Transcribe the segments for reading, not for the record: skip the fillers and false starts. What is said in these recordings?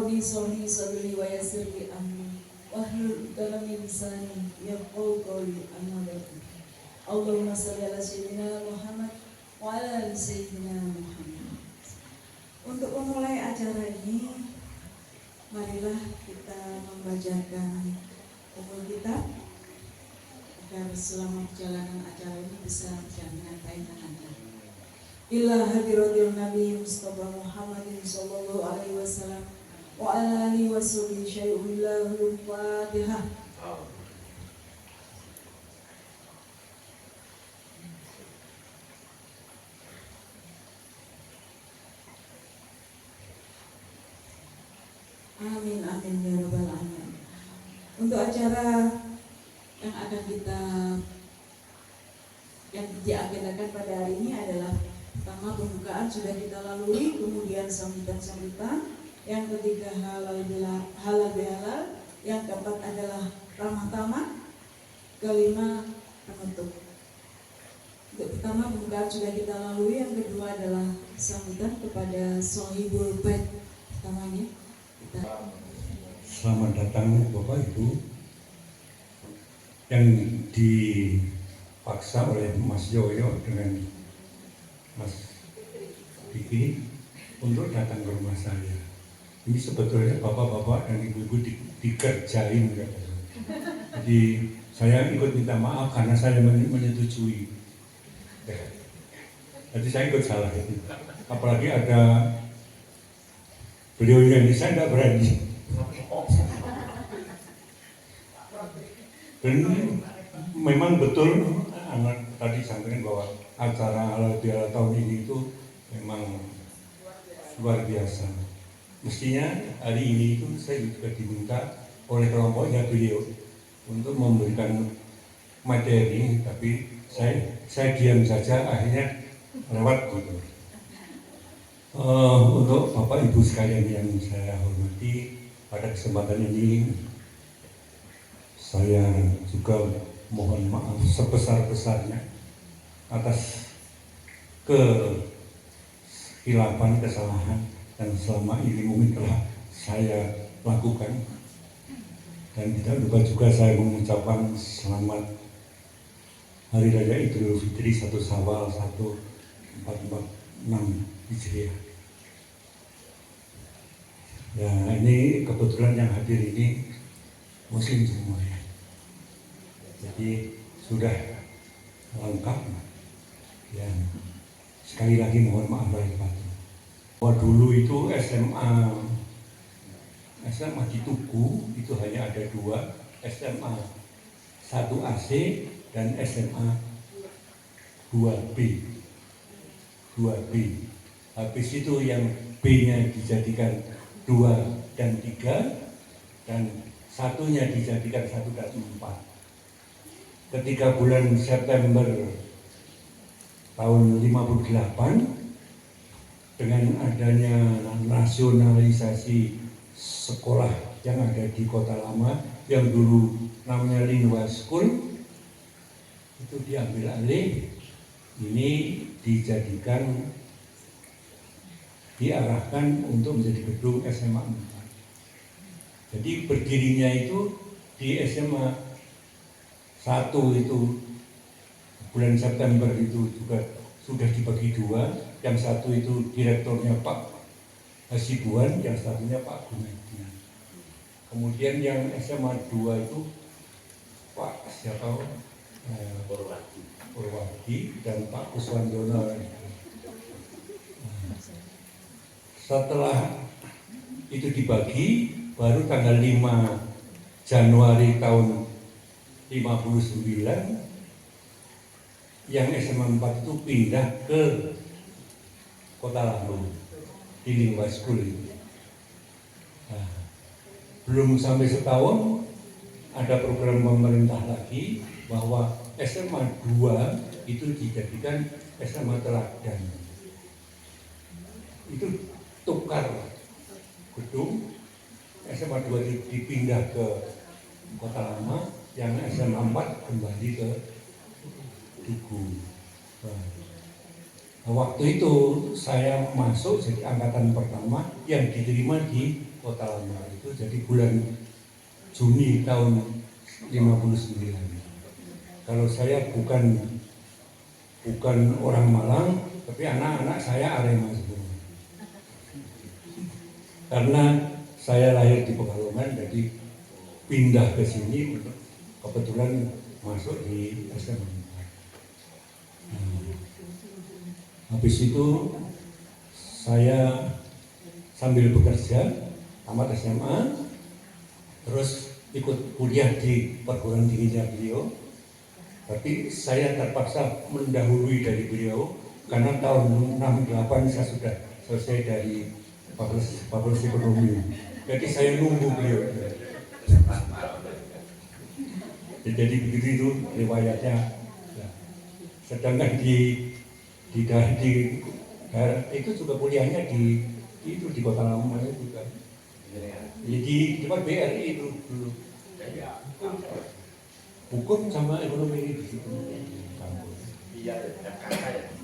Rabbi sholli sadri wa yassir li amri wahlul 'uqdatam min lisani yafqahu qawli. Amma ba'du. Allahumma shalli ala sayyidina Muhammad wa ala ali sayyidina Muhammad. Untuk memulai acara ini, marilah kita membacakan umul kitab agar selama perjalanan acara ini bisa berjalan baik dan lancar. Ila hadiratil Nabi Mustafa Muhammadin sallallahu alaihi wasallam wa ala alihi wa sahbihi syai'ullahul Fatihah. Amin amin ya rabbal alamin. Untuk acara yang akan yang diagendakan pada hari ini adalah pertama pembukaan sudah kita lalui, kemudian sambutan-sambutan, yang ketiga halal bihalal, yang keempat adalah ramah tamah, kelima penutup. Untuk pertama pembukaan sudah kita lalui, yang kedua adalah sambutan kepada Sohibul Bait. Pertamanya kita selamat datang Bapak Ibu yang dipaksa oleh Mas Yoyo dengan Mas Diki untuk datang ke rumah saya. Ini sebetulnya bapak-bapak dan ibu-ibu dikerjain ya. Jadi saya ikut minta maaf karena saya menyetujui. Jadi saya ikut salah itu. Apalagi ada beliau yang saya tidak berani. Dan memang betul tadi sampaikan bahwa acara halal bihalal tahun ini itu memang luar biasa. Mestinya hari ini itu saya juga diminta oleh kelompoknya beliau untuk memberikan materi, tapi saya diam saja, akhirnya lewat gitu. Untuk Bapak Ibu sekalian yang saya hormati, pada kesempatan ini saya juga mohon maaf sebesar-besarnya atas kehilapan, kesalahan yang selama ini mungkin telah saya lakukan. Dan tidak lupa juga saya mengucapkan selamat Hari Raya Idul Fitri 1 Syawal 1446 Hijriah. Ya, ini kebetulan yang hadir ini Muslim semua ya. Jadi sudah lengkap. Ya, sekali lagi mohon maaf lahir batin. Bahwa dulu itu SMA di Tugu itu hanya ada 2, SMA 1AC dan SMA 2B. Habis itu yang B-nya dijadikan 2 dan 3 dan satunya dijadikan 1 dan 4. Ketika bulan September tahun 58 dengan adanya nasionalisasi sekolah yang ada di Kota Lama yang dulu namanya Lingua School itu diambil alih, ini diarahkan untuk menjadi gedung SMA 4. Jadi berdirinya itu di SMA 1 itu bulan September itu juga sudah dibagi 2, yang satu itu direkturnya Pak Hasibuan, yang satunya Pak Gunadi. Kemudian yang SMA 2 itu Pak siapa? Purwadi dan Pak Kuswandono. Setelah itu dibagi, baru tanggal 5 Januari tahun 59 yang SMA 4 itu pindah ke Kota Lama di Lingua School itu. Nah, belum sampai setahun ada program pemerintah lagi bahwa SMA 2 itu dijadikan SMA teladan. Itu tukar gedung, SMA 2 itu dipindah ke Kota Lama, yang SMA 4 kembali ke Tugu. Nah, waktu itu saya masuk jadi angkatan pertama yang diterima di Kota Lama itu jadi bulan Juni tahun 59. Kalau saya bukan orang Malang, tapi anak-anak saya Arema semua. Karena saya lahir di Pekalongan, jadi pindah ke sini untuk kebetulan masuk di SMA. Habis itu saya sambil bekerja tamat SMA, terus ikut kuliah di perguruan tingginya beliau. Tapi saya terpaksa mendahului dari beliau karena tahun 68 saya sudah selesai dari fakultas ekonomi. Jadi saya nunggu beliau. Jadi begitu itu riwayatnya. Sedangkan di daerah itu juga kuliahnya di Kota Lama itu juga. Jadi di tempat BRI itu dulu. Hukum sama ekonomi di situ. Iya,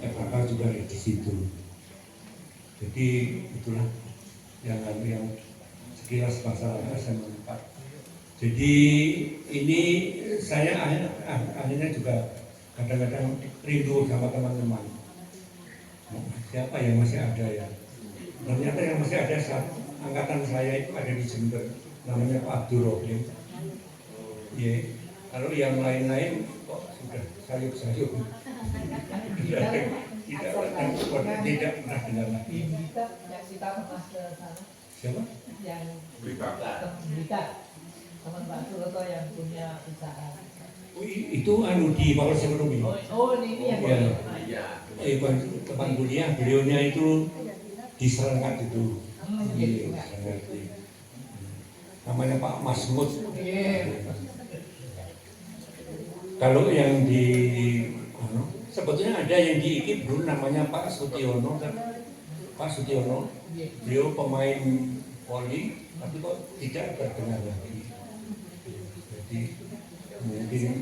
FKK juga di situ. Jadi itulah yang sekilas masalah SMA 4. Jadi ini saya akhirnya juga kadang-kadang rindu sama teman-teman. Siapa yang masih ada ya? Ternyata yang masih ada saat angkatan saya itu ada di Jember, namanya Pak Abdurrahim. Ya, kalau yang lain-lain kok sudah sayup-sayup. Tidak pernah dengar lagi. Yang kita pernah ke sana. Siapa? Yang Blitar. Teman Pak Suroto yang punya usaha. Itu di Fakultas Ekonomi. Ini yang Tempat kuliah beliaunya itu di Serengat itu. Namanya Pak Masmud. Kalau yang di sebetulnya ada yang di IKIP dulu namanya Pak Sutiono kan. Pak Sutiono, beliau pemain voli, tapi kok tidak terkenal lagi. Jadi mungkin ya.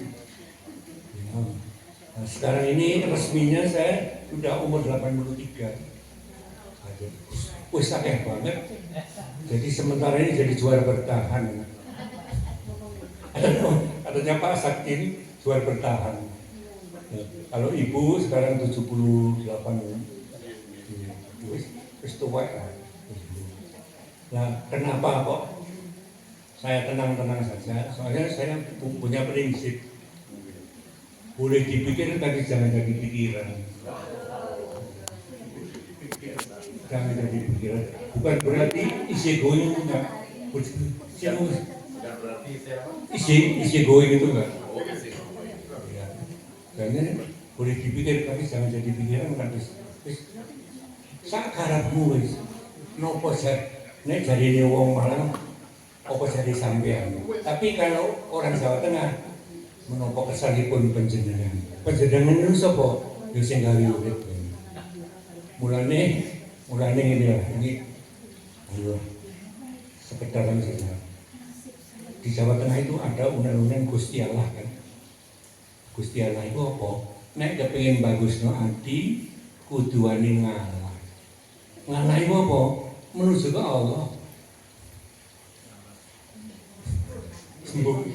Nah, sekarang ini resminya saya sudah umur 83. Wih sakit banget. Jadi sementara ini jadi juara bertahan. Adanya Pak Sakti ini juara bertahan. Ya, kalau ibu sekarang 78. Wis tua. Nah, kenapa kok saya tenang-tenang saja? Soalnya saya punya prinsip. Boleh dipikir tapi jangan jadi pikiran. Jangan jadi pikiran. Bukan berarti isi going enggak. Isi going itu enggak. Ya. Karena boleh dipikir tapi jangan jadi pikiran kan sak karepmu wis. Nopo nek jarine wong Malang apa jadi sampean. Tapi kalau orang Jawa Tengah menapa kesalipun panjenengan. Panjenengan niku sapa? Yo sing gawe urip. Mulane ini ya, ini ayo sekedar saja. Di Jawa Tengah itu ada undang-undang Gusti Allah kan. Gusti Allah itu apa? Nek kepengin bagusno ati kudu wani ngalah. Ngalah itu apa? Menuju ke Allah. Sembuh.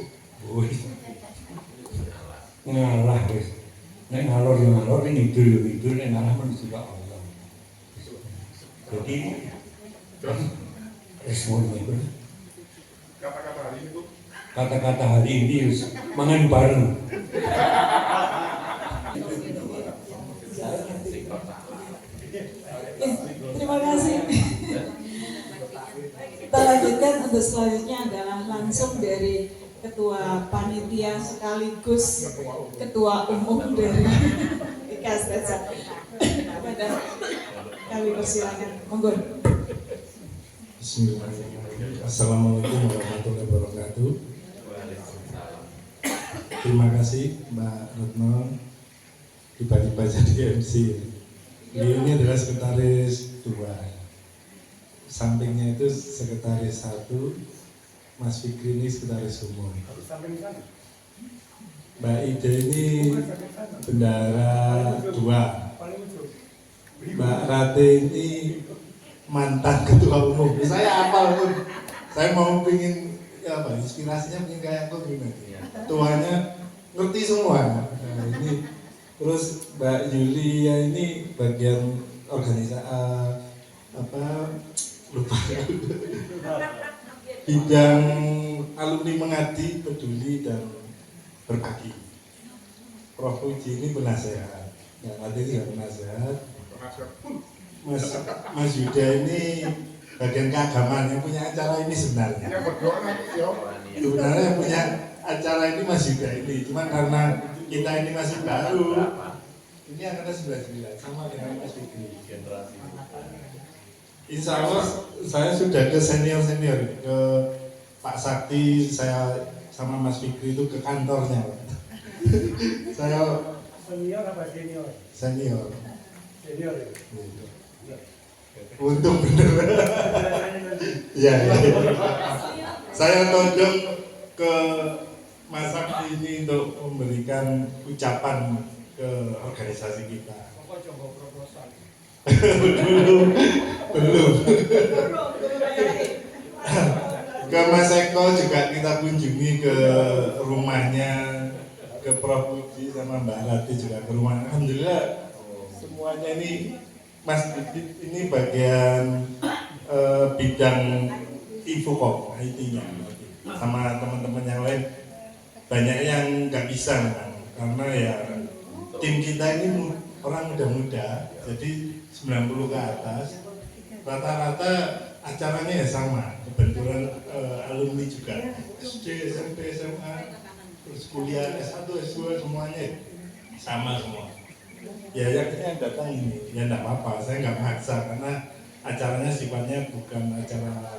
Ngalah wis. Nek ngalor yo ngalor, nek ngidul nek ngalah menuju ke Allah. Jadi respon itu Kata-kata hari ini, Bu. Kata-kata hari ini mangan bareng. Terima kasih. Kita lanjutkan untuk selanjutnya adalah langsung dari Ketua Panitia sekaligus Ketua Umum dari IKAS Teca. Kepada kami persilakan, monggo. Bismillahirrahmanirrahim. Assalamualaikum warahmatullahi wabarakatuh. Terima kasih Mbak Retno tiba-tiba jadi MC. Beliau ini adalah sekretaris 2. Sampingnya itu sekretaris 1, Mas Fikri ini sekretaris umum. Mbak Ida ini bendara 2. Mbak Rate ini mantan ketua umum. Saya apal pun, saya mau pingin ya apa inspirasinya mungkin kayak aku gimana. Ketuanya ngerti semua. Nah, ini terus Mbak Yulia ini bagian organisasi apa lupa bidang alumni mengabdi, peduli dan berbagi. Prof Uji ini penasehat, yang nanti juga penasehat. Penasihat pun. Mas Yuda ini bagian keagamaan yang punya acara ini sebenarnya. Yang berdoa nanti ya. Sebenarnya yang punya acara ini Mas Yuda ini, cuma karena kita ini masih baru. Ini angkatan 99 sama dengan Mas Fikri. Insya Allah saya sudah ke senior ke Pak Sakti, saya sama Mas Fikri itu ke kantornya. Saya Senior apa senior? senior. Senior ya? Untung bener. Iya. Saya todong ke Mas Sakti ini untuk memberikan ucapan ke organisasi kita. Pokok coba proposal. belum. Ke Mas Eko juga kita kunjungi ke rumahnya, ke Prof Budi sama Mbak Rati juga ke rumah. Alhamdulillah semuanya ini Mas Didit ini bagian bidang Infocom IT-nya sama teman-teman yang lain banyak yang nggak bisa memang karena ya tim kita ini orang muda-muda jadi 90 ke atas rata-rata acaranya ya sama kebetulan alumni juga SD, SMP, SMA terus kuliah S1, S2 semuanya sama semua ya yang datang ini ya enggak apa-apa saya nggak maksa karena acaranya sifatnya bukan acara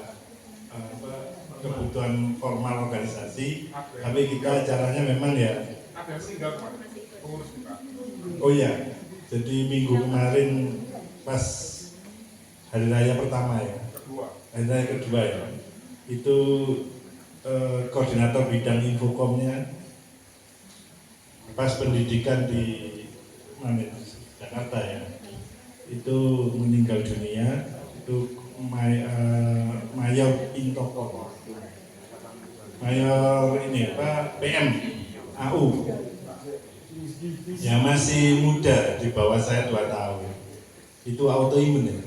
kebutuhan formal organisasi tapi kita acaranya memang ya Ada yang singgah kemarin, pengurus kita. oh iya jadi minggu kemarin pas hari raya pertama ya Kedua. hari raya kedua ya itu koordinator bidang infocomnya pas pendidikan di mana itu? Jakarta ya itu meninggal dunia itu Mayor Intoko Mayor ini apa PM AU ya masih muda di bawah saya 2 tahun itu autoimun ya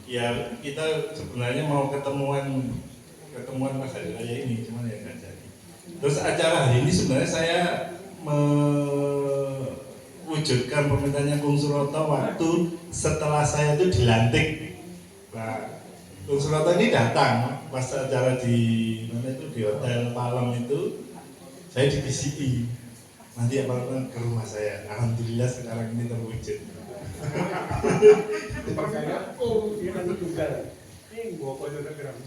ya kita sebenarnya mau ketemuan Mas Hari Raya ini cuman ya nggak jadi terus acara hari ini sebenarnya saya mewujudkan permintaannya Kung Suroto waktu setelah saya itu dilantik. Nah, Kung Suroto ini datang pas acara di mana itu di Hotel Palem itu, saya di PCI. Nanti apa-apa ke rumah saya. Alhamdulillah sekarang ini terwujud. Oh, dia nanti juga. Ini gua kok udah geram.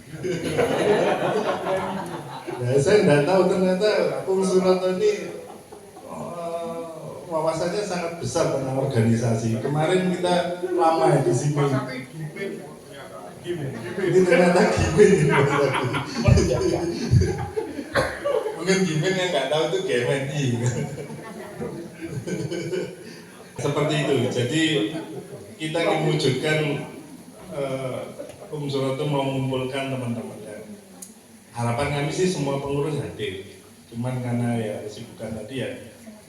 Nah, saya nggak tahu ternyata Kung Suroto ini wawasannya sangat besar tentang organisasi. Kemarin kita lama ya di sini. Mas Sakti gimin ternyata. Ini ternyata gimin ini Mas Sakti. Mungkin gimin yang nggak tahu itu GMNI. Seperti itu. Jadi kita ingin mewujudkan Kung Suroto mau mengumpulkan teman-teman. Harapan kami sih semua pengurus hadir. Cuman karena ya kesibukan tadi ya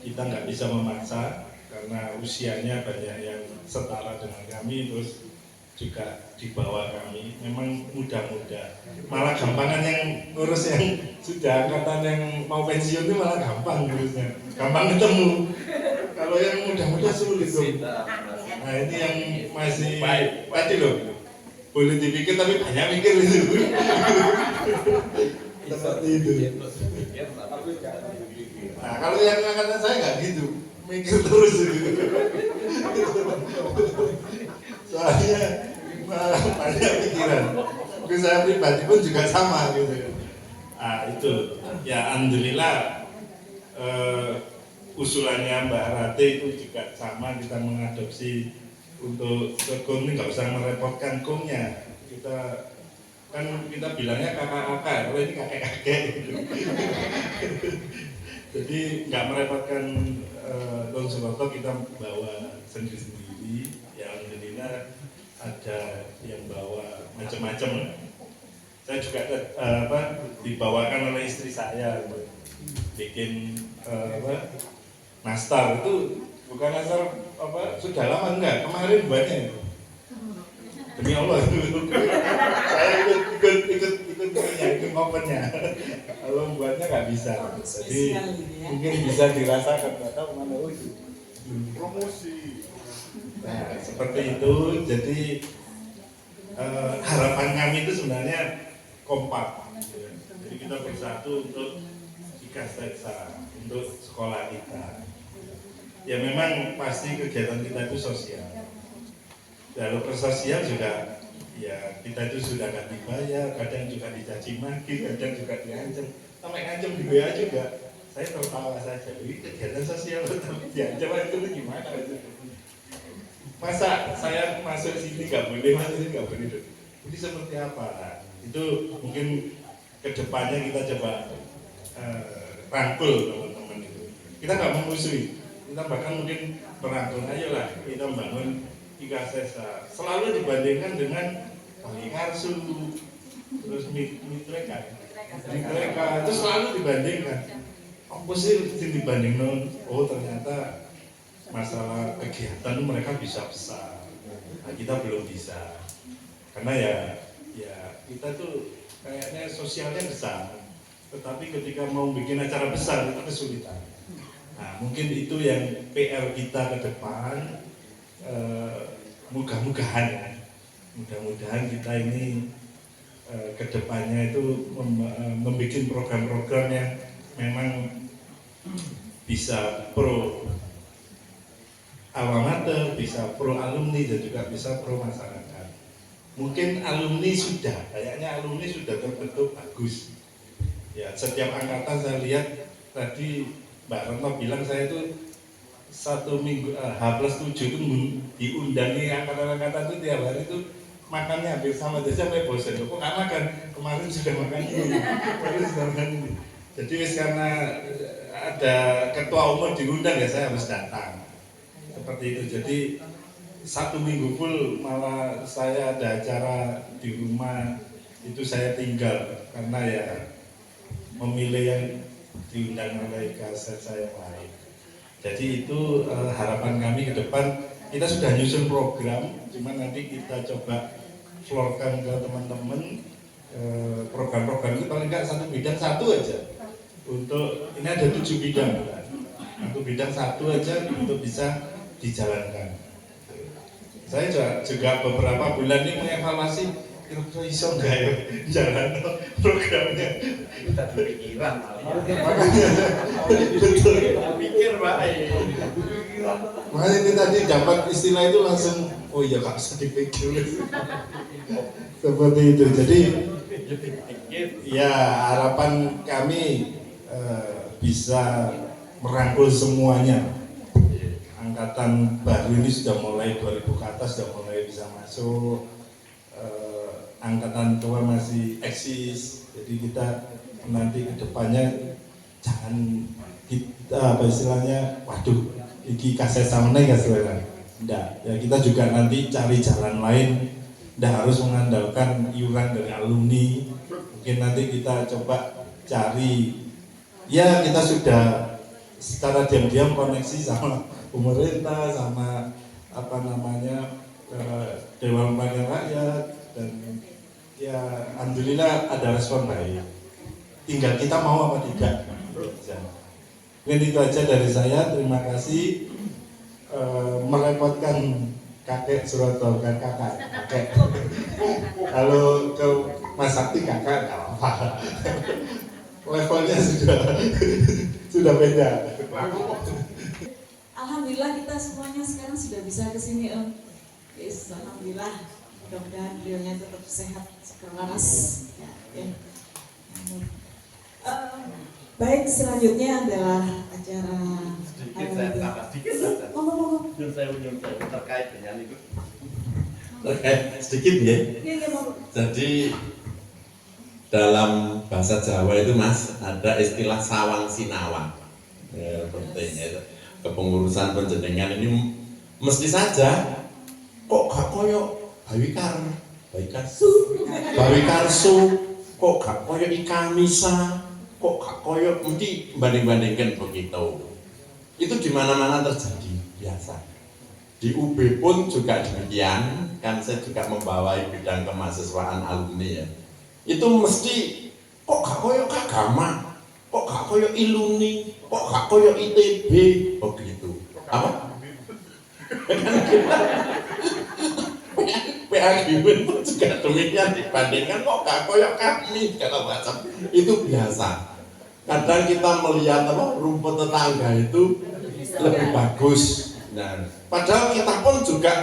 kita nggak bisa memaksa karena usianya banyak yang setara dengan kami terus juga di bawah kami memang muda-muda malah gampangan yang ngurus yang sudah angkatan yang mau pensiun itu malah gampang ngurusnya gampang ketemu kalau yang muda-muda sulit dong. Nah ini yang masih tadi loh boleh dipikir tapi banyak mikir itu seperti itu. Nah kalau yang angkatan saya nggak gitu, mikir terus gitu. Soalnya banyak pikiran. Tapi saya pribadi pun juga sama gitu. Nah itu, ya alhamdulillah usulannya Mbak Rati itu juga sama kita mengadopsi untuk Kung ini nggak usah merepotkan Kungnya. Kita bilangnya kakak-kakak, kalau ini kakek-kakek gitu. Jadi nggak merepotkan Kung Suroto kita bawa sendiri-sendiri. sendiri. Ya alhamdulillah ada yang bawa macam-macam. Saya juga dibawakan oleh istri saya untuk bikin nastar. Itu bukan nastar sudah lama enggak, kemarin buatnya itu. Demi Allah saya ikut ngopennya. Kalau buatnya nggak bisa, jadi mungkin bisa dirasakan, nggak tahu mana itu. Promosi. Nah seperti itu, jadi harapan kami itu sebenarnya kompak. Jadi kita bersatu untuk Ikasesa, untuk sekolah kita. Ya memang pasti kegiatan kita itu sosial. Lalu persosial juga, ya kita itu sudah nggak dibayar, kadang juga dicaci maki, kadang juga diancam, sampai ngancam di WA juga. Saya tertawa saja, ini kegiatan sosial tapi diancam itu gimana? Masa saya masuk sini nggak boleh, masuk sini nggak boleh? Jadi seperti apa? Nah, itu mungkin kedepannya kita coba rangkul teman-teman itu. Kita nggak memusuhi, kita bahkan mungkin merangkul, ayolah kita membangun Ikasesa. Selalu dibandingkan dengan Bali Karsu, terus Mitreka itu selalu dibandingkan. Apa sih dibanding oh ternyata masalah kegiatan mereka bisa besar. Nah, kita belum bisa. Karena ya kita tuh kayaknya sosialnya besar, tetapi ketika mau bikin acara besar itu kesulitan. Nah, mungkin itu yang PR kita ke depan. Mudah-mudahan kita ini kedepannya itu membuat program-program yang memang bisa pro alma mater, bisa pro alumni dan juga bisa pro masyarakat. Mungkin kayaknya alumni sudah terbentuk bagus. Ya setiap angkatan saya lihat tadi Mbak Retno bilang saya itu 1 minggu H+7 itu diundangi angkatan-angkatan itu tiap hari itu makannya hampir sama saja sampai bosan. Kok nggak makan? Kemarin sudah makan ini. Jadi karena ada ketua umum diundang ya saya harus datang. Seperti itu. Jadi 1 minggu full malah saya ada acara di rumah itu saya tinggal karena ya memilih yang diundang oleh kaset saya lain. Jadi itu harapan kami ke depan. Kita sudah nyusun program, cuma nanti kita coba floorkan ke teman-teman program-program itu paling nggak satu bidang satu aja. Untuk ini ada 7 bidang, untuk bidang satu aja untuk bisa dijalankan. Saya juga beberapa bulan ini mengevaluasi kira-kira iso nggak ya jalan programnya. Kita kepikiran Betul. pikir Pak. Makanya ini tadi dapat istilah itu langsung, oh iya Kak, usah dipikir. Seperti itu. Jadi ya harapan kami bisa merangkul semuanya. Angkatan baru ini sudah mulai 2000 ke atas sudah mulai bisa masuk. Angkatan tua masih eksis. Jadi kita nanti ke depannya jangan kita apa istilahnya, waduh iki kaset sama nih kasih. Enggak, ya kita juga nanti cari jalan lain. Enggak harus mengandalkan iuran dari alumni. Mungkin nanti kita coba cari, ya kita sudah secara diam-diam koneksi sama pemerintah, sama apa namanya Dewan Perwakilan Rakyat, dan ya alhamdulillah ada respon baik. Tinggal kita mau apa tidak. Mungkin itu aja dari saya. Terima kasih. Merepotkan kakek Suroto, bukan kakek. Kalau ke Mas Sakti kakak nggak apa-apa. Levelnya sudah beda. Alhamdulillah kita semuanya sekarang sudah bisa ke sini Om. Yes, alhamdulillah. Mudah-mudahan beliaunya tetap sehat, waras. Ya. Baik, selanjutnya adalah acara sedikit saja. Nyun saya terkait dengan itu. Sedikit ya. Iya, Jadi dalam bahasa Jawa itu Mas ada istilah sawang sinawang. Ya, penting ya. Kepengurusan penjenengan ini mesti saja kok gak koyo Bawi Karsu, kok gak koyo Ika Misa, kok gak koyo, mesti banding-bandingkan begitu. Itu di mana-mana terjadi, biasa. Di UB pun juga demikian, kan saya juga membawai bidang kemahasiswaan alumni ya. Itu mesti kok gak koyo Kagama, kok gak koyo Iluni, kok gak koyo ITB, begitu. Apa? PAGW pun juga demikian, dibandingkan kok gak koyo kami, kata macam itu biasa. Kadang kita melihat rumput tetangga itu lebih bagus. Nah, padahal kita pun juga,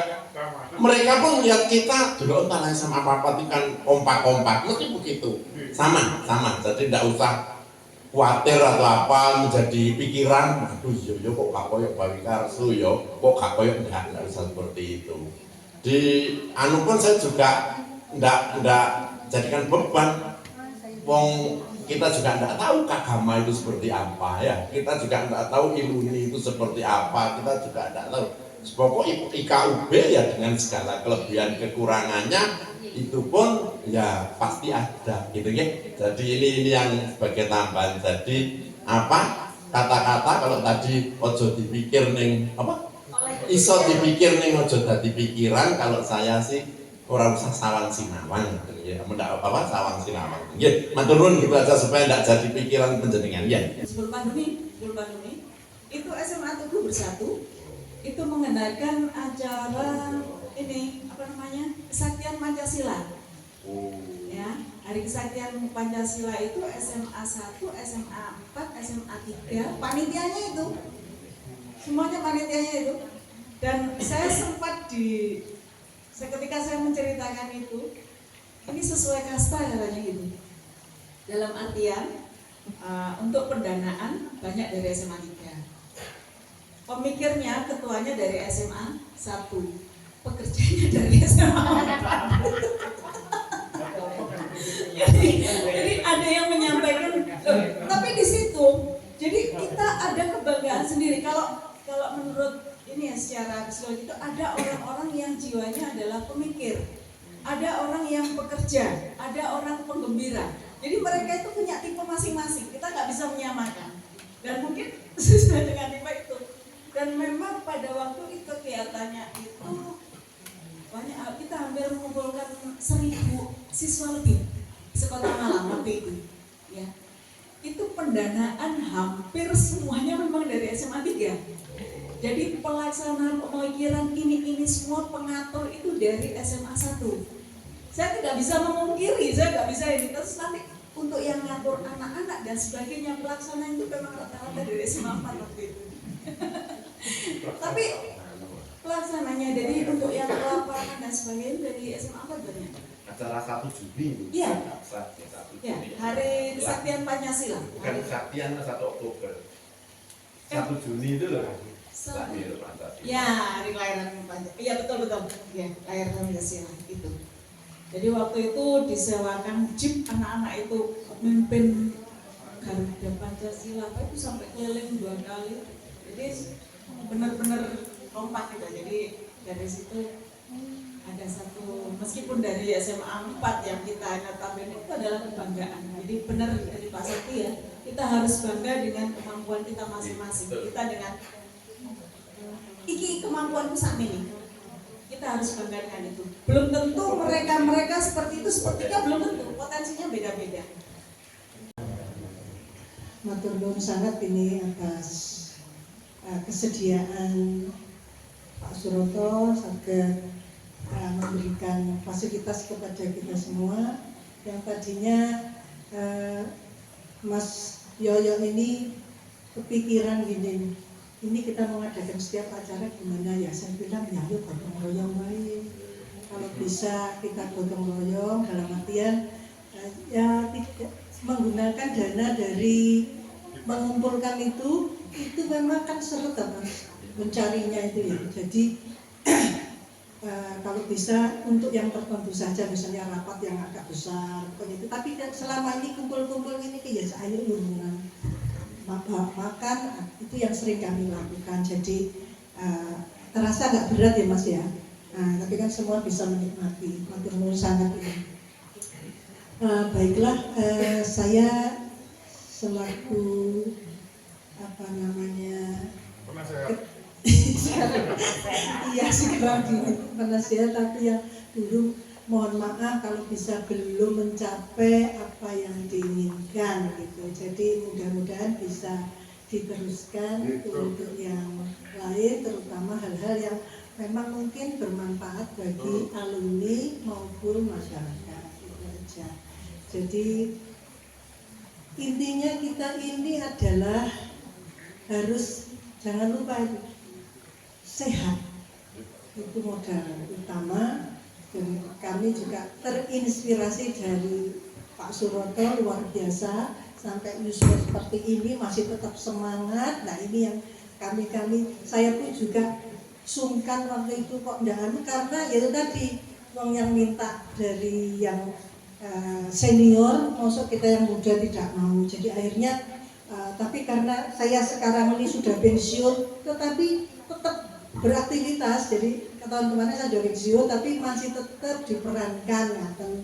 mereka pun melihat kita dulu entah sama apa-apa kan kompak-kompak, mesti begitu. Sama. Jadi tidak usah khawatir atau apa menjadi pikiran, aduh yo kok gak koyo Bawi Karsu yo, kok gak koyo, enggak usah seperti itu. Di anu pun saya juga enggak jadikan beban. Wong kita juga enggak tahu Kagama itu seperti apa ya. Kita juga enggak tahu Iluni itu seperti apa. Kita juga enggak tahu. Pokok IKUB ya dengan segala kelebihan kekurangannya itu pun ya pasti ada gitu ya. Jadi ini yang sebagai tambahan. Jadi apa kata-kata kalau tadi ojo dipikir ning apa? Iso dipikir ning ojo dadi pikiran. Kalau saya sih ora usah sawang sinawang gitu ya. Mendak apa sawang sinawang. Nggih, matur nuwun gitu aja supaya ndak jadi pikiran panjenengan ya. Sebelum pandemi itu SMA Tugu Bersatu itu mengadakan acara ini apa namanya Kesaktian Pancasila. Ya, Hari Kesaktian Pancasila itu SMA 1, SMA 4, SMA 3, panitianya itu. Semuanya panitianya itu. Dan saya sempat ketika saya menceritakan itu, ini sesuai kasta katanya gitu. Dalam artian untuk pendanaan banyak dari SMA 3. Pemikirnya, ketuanya dari SMA 1, pekerjanya dari SMA 4. Jadi ada yang menyampaikan, tapi di situ, jadi kita ada kebanggaan sendiri. Kalau menurut ini ya secara psikologi itu ada orang-orang yang jiwanya adalah pemikir, ada orang yang pekerja, ada orang penggembira. Jadi mereka itu punya tipe masing-masing. Kita nggak bisa menyamakan. Dan mungkin sesuai dengan tipe itu. Dan memang pada waktu itu kelihatannya itu banyak, kita hampir mengumpulkan 1.000 siswa lebih sekota Malang waktu itu. Ya, itu pendanaan hampir semuanya memang dari SMA 3. Jadi pelaksanaan pemikiran ini semua pengatur itu dari SMA 1. Saya tidak bisa memungkiri, saya nggak bisa ini. Terus nanti untuk yang ngatur anak-anak dan sebagainya pelaksanaan itu memang rata-rata dari SMA 4 waktu itu. Tapi pelaksananya jadi untuk yang lapangan dan sebagainya dari SMA 4 banyak. Acara 1 Juni. Iya. 1 Juni. Ya, Hari Kesaktian Pancasila. Bukan Kesaktian 1 Oktober. 1 Juni itu loh. Lahir Pancasila. Ya, hari kelahiran Pancasila. Iya betul. Ya, lahir Pancasila itu. Jadi waktu itu disewakan jeep anak-anak itu memimpin Garuda Pancasila apa itu sampai keliling 2 kali. Jadi benar-benar kompak gitu. Jadi dari situ ada satu, meskipun dari SMA 4 yang kita notabene itu adalah kebanggaan. Jadi benar dari Pak Sakti ya, kita harus bangga dengan kemampuan kita masing-masing. Kita dengan iki kemampuanku sama ini, kita harus bangga dengan itu. Belum tentu mereka seperti itu, sepertinya belum tentu, potensinya beda-beda. Matur nuwun sangat ini atas kesediaan Pak Suroto saged memberikan fasilitas kepada kita semua. Yang tadinya Mas Yoyo ini kepikiran gini, ini kita mengadakan setiap acara gimana ya? Saya bilang ya yuk gotong royong baik. Kalau bisa kita gotong royong dalam artian ya tidak menggunakan dana dari mengumpulkan itu memang kan seret Mas mencarinya itu ya. Jadi kalau bisa untuk yang tertentu saja, misalnya rapat yang agak besar begitu. Tapi selama ini kumpul-kumpul ini ya ayo hubungan makan itu yang sering kami lakukan. Jadi terasa nggak berat ya Mas ya. Nah, tapi kan semua bisa menikmati, matur nuwun sangat ini. Baiklah, saya selaku apa namanya iya sekarang di penasihat, tapi yang dulu mohon maaf kalau bisa belum mencapai apa yang diinginkan gitu. Jadi mudah-mudahan bisa diteruskan untuk yang lain, terutama hal-hal yang memang mungkin bermanfaat bagi alumni maupun masyarakat, itu aja. Jadi intinya kita ini adalah harus, jangan lupa itu sehat, itu modal utama. Dan kami juga terinspirasi dari Pak Suroto, luar biasa, sampai usia seperti ini masih tetap semangat. Nah ini yang saya pun juga sungkan waktu itu kok enggak, karena ya itu tadi wong yang minta dari yang senior, maksud kita yang muda tidak mau. Jadi akhirnya tapi karena saya sekarang ini sudah pensiun, tetapi tetap beraktivitas. Jadi tahun kemarin saya sudah pensiun, tapi masih tetap diperankan,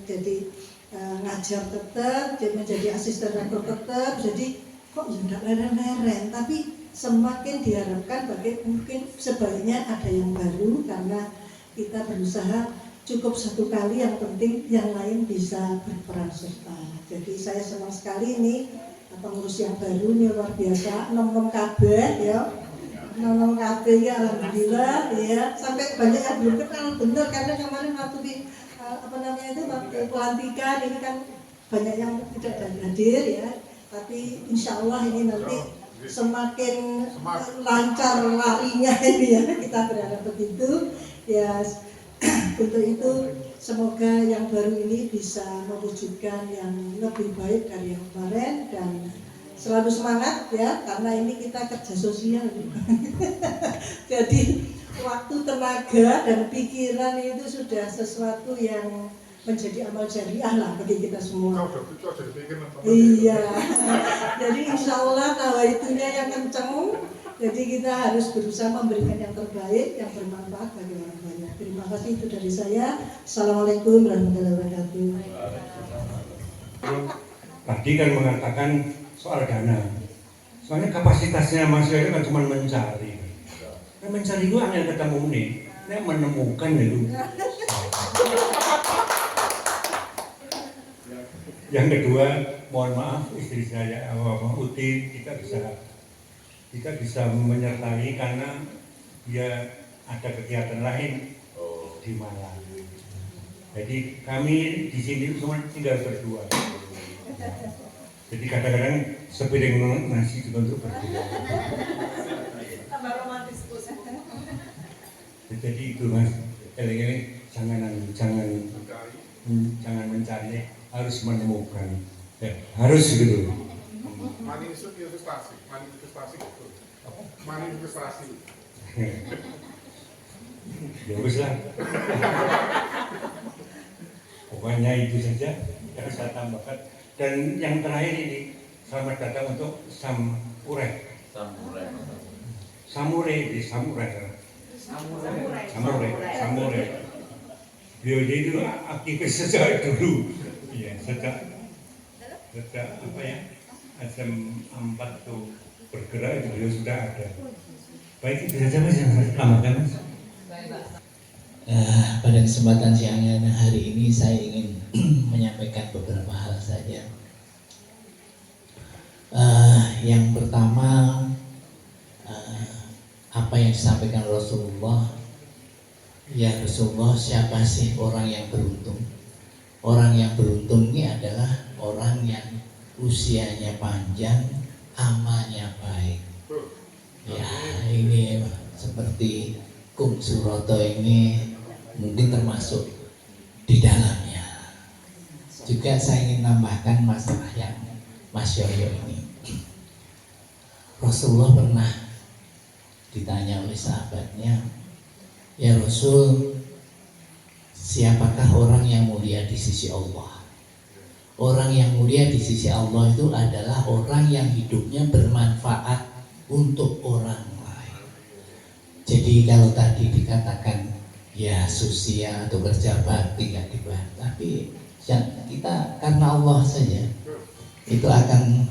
jadi ngajar tetap, jadi menjadi asisten rektor tetap. Jadi kok ya tidak leren-leren, tapi semakin diharapkan mungkin sebaiknya ada yang baru, karena kita berusaha cukup satu kali, yang penting yang lain bisa berperan serta. Jadi saya senang sekali ini pengurus yang baru ini luar biasa, nom-nom kabeh ya. Nom-nom kabeh ya, alhamdulillah ya. Sampai banyak yang belum kenal benar, karena kemarin waktu di waktu pelantikan ini kan banyak yang tidak hadir ya. Tapi insya Allah ini nanti semakin lancar larinya ini ya, kita berharap begitu ya. Untuk itu semoga yang baru ini bisa mewujudkan yang lebih baik dari yang kemarin, dan selalu semangat ya, karena ini kita kerja sosial. Jadi waktu, tenaga, dan pikiran itu sudah sesuatu yang menjadi amal jariah lah bagi kita semua. Iya. Jadi insya Allah nawaitunya yang kenceng. Jadi kita harus berusaha memberikan yang terbaik, yang bermanfaat bagi orang banyak. Terima kasih, itu dari saya. Assalamualaikum warahmatullahi wabarakatuh. Tadi kan mengatakan soal dana. Soalnya kapasitasnya manusia itu kan cuma mencari. Nah, mencari itu hanya ketemu nih, menemukan itu. Yang kedua, mohon maaf istri saya, Uti, kita bisa menyertai karena dia ada kegiatan lain di Malang. Jadi kami di sini cuma tinggal berdua. Jadi kadang-kadang sepiring nasi juga untuk berdua. Tambah romantis tuh. Jadi itu mas, jangan mencari, harus menemukan, harus gitu. Manifestasi. Ya wis lah. Pokoknya itu saja yang saya tambahkan. Dan yang terakhir ini, selamat datang untuk Samurai. Beliau itu aktivis sejak dulu. Iya, sejak apa ya? SM4 tuh bergerak itu beliau sudah ada. Baik, itu saja mas yang saya tambahkan mas. Pada kesempatan siang hari ini saya ingin menyampaikan beberapa hal saja. Yang pertama, apa yang disampaikan Rasulullah. Ya Rasulullah, siapa sih orang yang beruntung? Orang yang beruntung ini adalah orang yang usianya panjang, amalnya baik. Ya ini seperti Kum Suroto ini mungkin termasuk di dalamnya. Juga saya ingin tambahkan masalah yang Mas Yoyo ini. Rasulullah pernah ditanya oleh sahabatnya, ya Rasul, siapakah orang yang mulia di sisi Allah? Orang yang mulia di sisi Allah itu adalah orang yang hidupnya bermanfaat untuk orang lain. Jadi kalau tadi dikatakan ya susia atau kerja bakti nggak dibayar, tapi kita karena Allah saja itu akan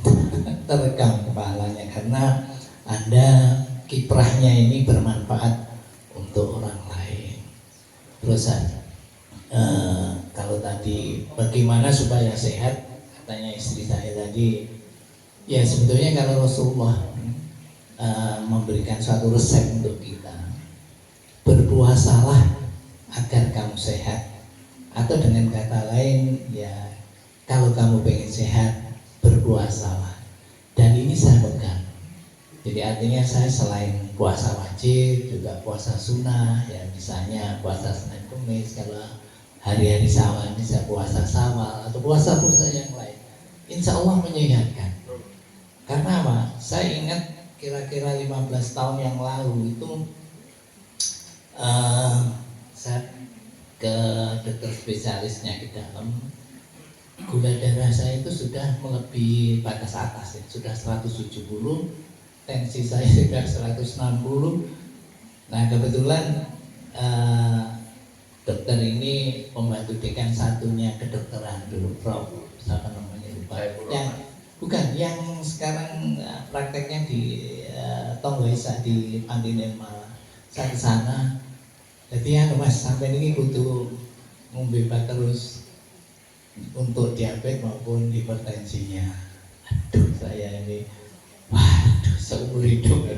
terekam kepalanya karena Anda kiprahnya ini bermanfaat untuk orang lain. Terus kalau tadi bagaimana supaya sehat, katanya istri saya tadi, ya sebetulnya kalau Rasulullah memberikan suatu resep untuk kita, berpuasalah agar kamu sehat, atau dengan kata lain ya kalau kamu pengen sehat berpuasalah. Dan ini saya pegang, jadi artinya saya selain puasa wajib juga puasa sunnah, ya misalnya puasa Senin Kamis, kalau hari-hari Syawal bisa puasa Syawal atau puasa-puasa yang lain, insya Allah menyehatkan. Karena apa? Saya ingat kira-kira 15 tahun yang lalu itu saya ke dokter spesialisnya di dalam, gula darah saya itu sudah melebihi batas atas, ya. Sudah 170, tensi saya sudah 160. Nah kebetulan dokter ini pembantu dekan satunya kedokteran dulu, Prof. Siapa namanya lupa. Yang sekarang prakteknya di Tonggoisa di Pantinen Malang. Saya ke sana. Jadi ya Mas, sampai ini butuh ngombe terus untuk diabetes maupun hipertensinya. Aduh, saya ini waduh, seumur hidup.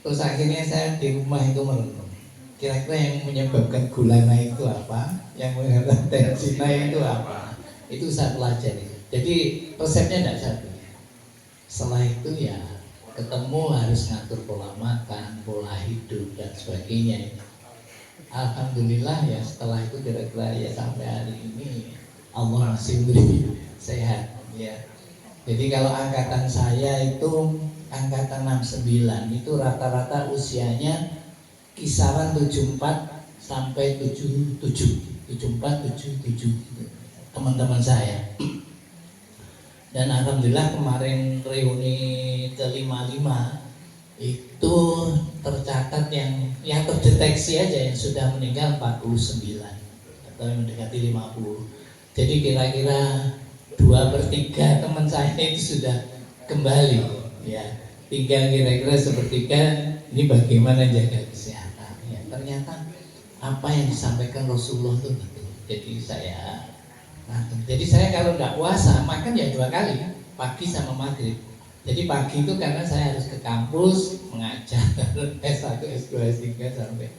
Terus akhirnya saya di rumah itu merenung, kira-kira yang menyebabkan gula naik itu apa, yang menyebabkan tensi naik itu apa. Itu saya pelajari. Jadi resepnya tidak satu. Setelah itu ya ketemu harus ngatur pola makan, pola hidup dan sebagainya. Alhamdulillah ya setelah itu kira-kira ya sampai hari ini Allah masih beri sehat ya. Jadi kalau angkatan saya itu angkatan 69 itu rata-rata usianya kisaran 74 sampai 77, 74, 77 teman-teman saya. Dan alhamdulillah kemarin reuni ke-55 itu tercatat yang terdeteksi aja yang sudah meninggal 49 atau yang mendekati 50. Jadi kira-kira 2/3 teman saya itu sudah kembali ya. Tinggal kira-kira sepertiga ini bagaimana jaga kesehatan ya. Ternyata apa yang disampaikan Rasulullah itu betul. Jadi saya kalau nggak puasa makan ya 2 kali, pagi sama maghrib. Jadi pagi itu karena saya harus ke kampus mengajar S1, S2, S3 sampai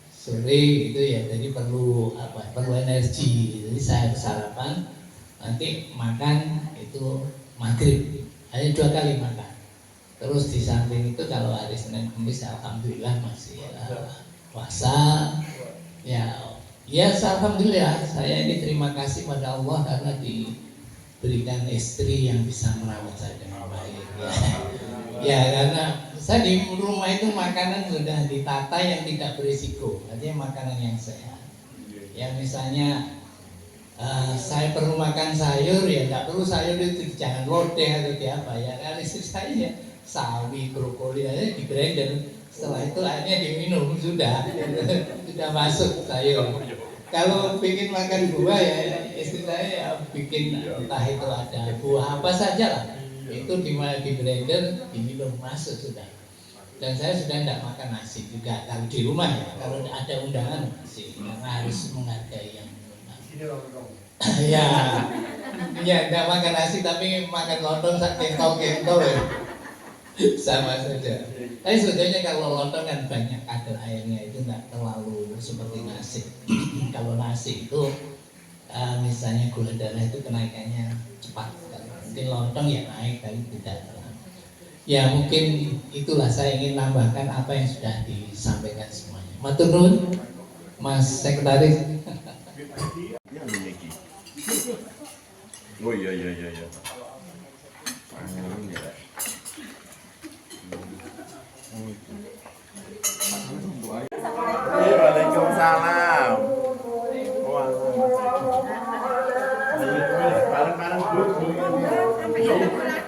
sore itu ya, jadi perlu energi. Jadi saya harus sarapan, nanti makan itu maghrib, hanya 2 kali makan. Terus di samping itu kalau hari Senin Kamis alhamdulillah masih puasa. Ya alhamdulillah saya ini terima kasih pada Allah karena diberikan istri yang bisa merawat saya dengan baik. Ya karena saya di rumah itu makanan sudah ditata yang tidak berisiko, artinya makanan yang sehat. Ya misalnya saya perlu makan sayur ya nggak perlu sayur itu jangan lodeh atau apa ya. Kalau istri saya sawi, brokoli aja di blender, setelah itu airnya diminum sudah masuk sayur. Kalau bikin makan buah ya istri saya ya bikin entah itu ada buah apa saja lah, itu di blender diminum masuk sudah. Dan saya sudah tidak makan nasi juga kalau di rumah ya, kalau ada undangan masih karena harus menghargai yang ya tidak makan nasi tapi makan lontong kentol ya. Sama saja. Tapi sebetulnya kalau lontong kan banyak kadar airnya, itu tidak terlalu seperti nasi. Kalau nasi itu misalnya gula darah itu kenaikannya cepat. Mungkin lontong ya naik tapi tidak terlalu. Ya mungkin itulah saya ingin tambahkan apa yang sudah disampaikan semuanya. Matur nuwun Mas Sekretaris. Oh iya. Waalaikumsalam. Bareng-bareng Bu.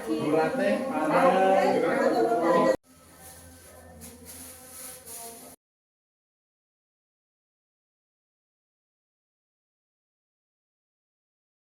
Bu Ratih, bareng.